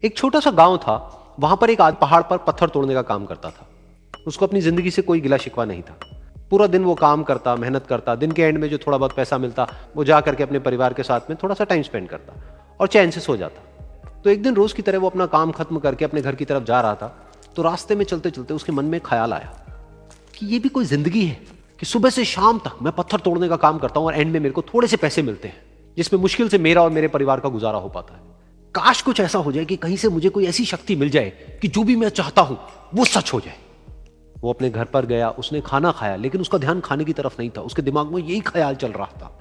एक छोटा सा गांव था। वहां पर एक आदमी पहाड़ पर पत्थर तोड़ने का काम करता था। उसको अपनी जिंदगी से कोई गिला शिकवा नहीं था। पूरा दिन वो काम करता, मेहनत करता। दिन के एंड में जो थोड़ा बहुत पैसा मिलता वो जा करके अपने परिवार के साथ में थोड़ा सा टाइम स्पेंड करता और चैन से सो जाता। तो एक दिन रोज की तरह वो अपना काम खत्म करके अपने घर की तरफ जा रहा था। तो रास्ते में चलते चलते उसके मन में ख्याल आया कि ये भी कोई जिंदगी है कि सुबह से शाम तक मैं पत्थर तोड़ने का काम करता हूं और एंड में मेरे को थोड़े से पैसे मिलते हैं, जिसमें मुश्किल से मेरा और मेरे परिवार का गुजारा हो पाता है। काश कुछ ऐसा हो जाए कि कहीं से मुझे कोई ऐसी शक्ति मिल जाए कि जो भी मैं चाहता हूं वो सच हो जाए। वो अपने घर पर गया, उसने खाना खाया, लेकिन उसका ध्यान खाने की तरफ नहीं था। उसके दिमाग में यही ख्याल चल रहा था।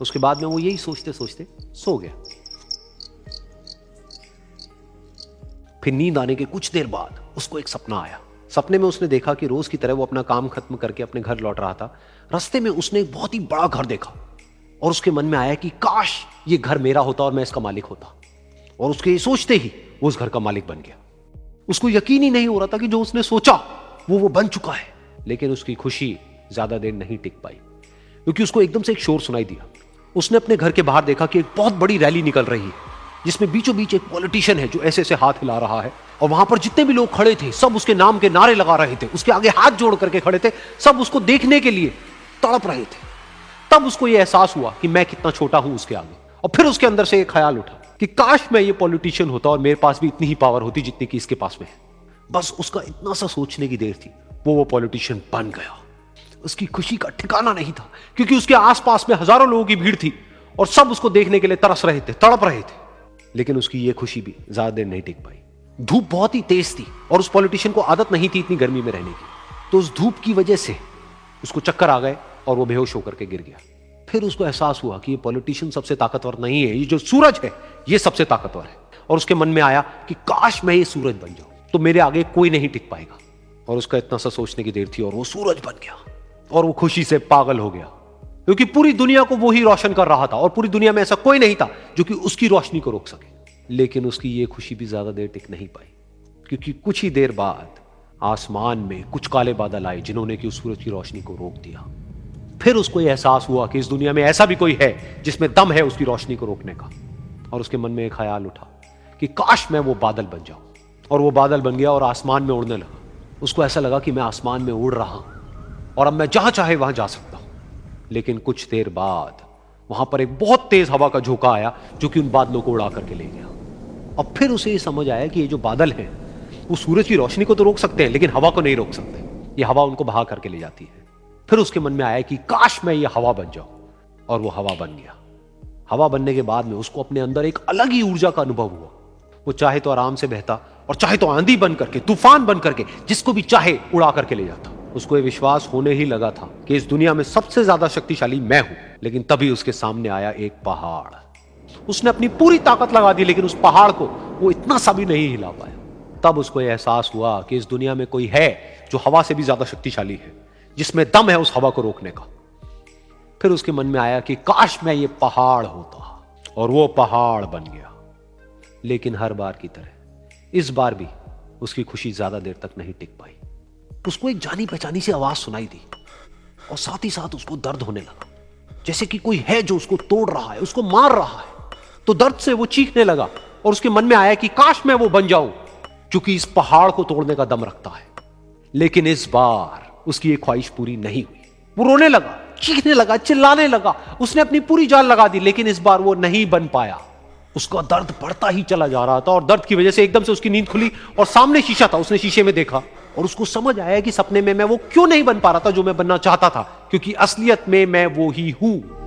उसके बाद में वो यही सोचते सोचते सो गया। फिर नींद आने के कुछ देर बाद उसको एक सपना आया। सपने में उसने देखा कि रोज की तरह वो अपना काम खत्म करके अपने घर लौट रहा था। रास्ते में उसने एक बहुत ही बड़ा घर देखा और उसके मन में आया कि काश ये घर मेरा होता और मैं इसका मालिक होता। और उसके सोचते ही वो उस घर का मालिक बन गया। उसको यकीन ही नहीं हो रहा था कि जो उसने सोचा वो बन चुका है। लेकिन उसकी खुशी ज्यादा देर नहीं टिक पाई, क्योंकि उसको एकदम से एक शोर सुनाई दिया। उसने अपने घर के बाहर देखा कि एक बहुत बड़ी रैली निकल रही है, जिसमें बीचों बीच एक पॉलिटिशियन है जो ऐसे ऐसे हाथ हिला रहा है। और वहां पर जितने भी लोग खड़े थे सब उसके नाम के नारे लगा रहे थे, उसके आगे हाथ जोड़ करके खड़े थे, सब उसको देखने के लिए तड़प रहे थे। तब उसको यह एहसास हुआ कि मैं कितना छोटा हूं उसके आगे। और फिर उसके अंदर से एक ख्याल उठा कि काश मैं ये पॉलिटिशियन होता और मेरे पास भी इतनी ही पावर होती जितनी कि इसके पास में है। बस उसका इतना सा सोचने की देर थी, वो पॉलिटिशियन बन गया। उसकी खुशी का ठिकाना नहीं था, क्योंकि उसके आसपास में हजारों लोगों की भीड़ थी और सब उसको देखने के लिए तरस रहे थे, तड़प रहे थे। लेकिन उसकी ये खुशी भी ज्यादा देर नहीं टिक पाई। धूप बहुत ही तेज थी और उस पॉलिटिशियन को आदत नहीं थी इतनी गर्मी में रहने की। तो उस धूप की वजह से उसको चक्कर आ गए और वो बेहोश होकर के गिर गया। फिर उसको एहसास हुआ कि ये पॉलिटिशियन सबसे ताकतवर नहीं है, ये जो सूरज है ये सबसे ताकतवर है। और उसके मन में आया कि काश मैं ये सूरज बन जाऊं तो मेरे आगे कोई नहीं टिक पाएगा। और उसका इतना सा सोचने की देर थी और वो सूरज बन गया। और वो खुशी से पागल हो गया, क्योंकि पूरी दुनिया को वो ही रोशन कर रहा था और पूरी दुनिया में ऐसा कोई नहीं था जो कि उसकी रोशनी को रोक सके। लेकिन उसकी ये खुशी भी ज्यादा देर टिक नहीं पाई, क्योंकि कुछ ही देर बाद आसमान में कुछ काले बादल आए जिन्होंने कि उस सूरज की रोशनी को रोक दिया। फिर उसको यह एहसास हुआ कि इस दुनिया में ऐसा भी कोई है जिसमें दम है उसकी रोशनी को रोकने का। और उसके मन में एक ख्याल उठा कि काश मैं वो बादल बन जाऊं। और वो बादल बन गया और आसमान में उड़ने लगा। उसको ऐसा लगा कि मैं आसमान में उड़ रहा हूं और अब मैं जहां चाहे वहां जा सकता हूं। लेकिन कुछ देर बाद वहां पर एक बहुत तेज हवा का झोंका आया जो कि उन बादलों को उड़ा करके ले गया। अब फिर उसे ये समझ आया कि ये जो बादल हैं वो सूरज की रोशनी को तो रोक सकते हैं, लेकिन हवा को नहीं रोक सकते। ये हवा उनको बहा करके ले जाती है। फिर उसके मन में आया कि काश मैं ये हवा बन जाऊं। और वो हवा बन गया। हवा बनने के बाद में उसको अपने अंदर एक अलग ही ऊर्जा का अनुभव हुआ। वो चाहे तो आराम से बहता और चाहे तो आंधी बन करके, तूफान बन करके, जिसको भी चाहे उड़ा करके ले जाता। उसको ये विश्वास होने ही लगा था कि इस दुनिया में सबसे ज्यादा शक्तिशाली मैं हूं। लेकिन तभी उसके सामने आया एक पहाड़। उसने अपनी पूरी ताकत लगा दी, लेकिन उस पहाड़ को वो इतना सा भी नहीं हिला पाया। तब उसको यह एहसास हुआ कि इस दुनिया में कोई है जो हवा से भी ज्यादा शक्तिशाली है, जिसमें दम है उस हवा को रोकने का। फिर उसके मन में आया कि काश मैं ये पहाड़ होता। और वो पहाड़ बन गया। लेकिन हर बार की तरह इस बार भी उसकी खुशी ज्यादा देर तक नहीं टिक पाई। उसको एक जानी पहचानी सी आवाज सुनाई दी और साथ ही साथ उसको दर्द होने लगा, जैसे कि कोई है जो उसको तोड़ रहा है, उसको मार रहा है। तो दर्द से वो चीखने लगा और उसके मन में आया कि काश मैं वो बन जाऊं क्योंकि इस पहाड़ को तोड़ने का दम रखता है। लेकिन इस बार उसकी एक ख्वाहिश पूरी नहीं हुई। वो रोने लगा, चीखने लगा, चिल्लाने लगा। उसने अपनी पूरी जान लगा दी, लेकिन इस बार वो नहीं बन पाया। उसका दर्द बढ़ता ही चला जा रहा था और दर्द की वजह से एकदम से उसकी नींद खुली और सामने शीशा था। उसने शीशे में देखा और उसको समझ आया कि सपने में मैं वो क्यों नहीं बन पा रहा था जो मैं बनना चाहता था, क्योंकि असलियत में मैं वो ही हूं।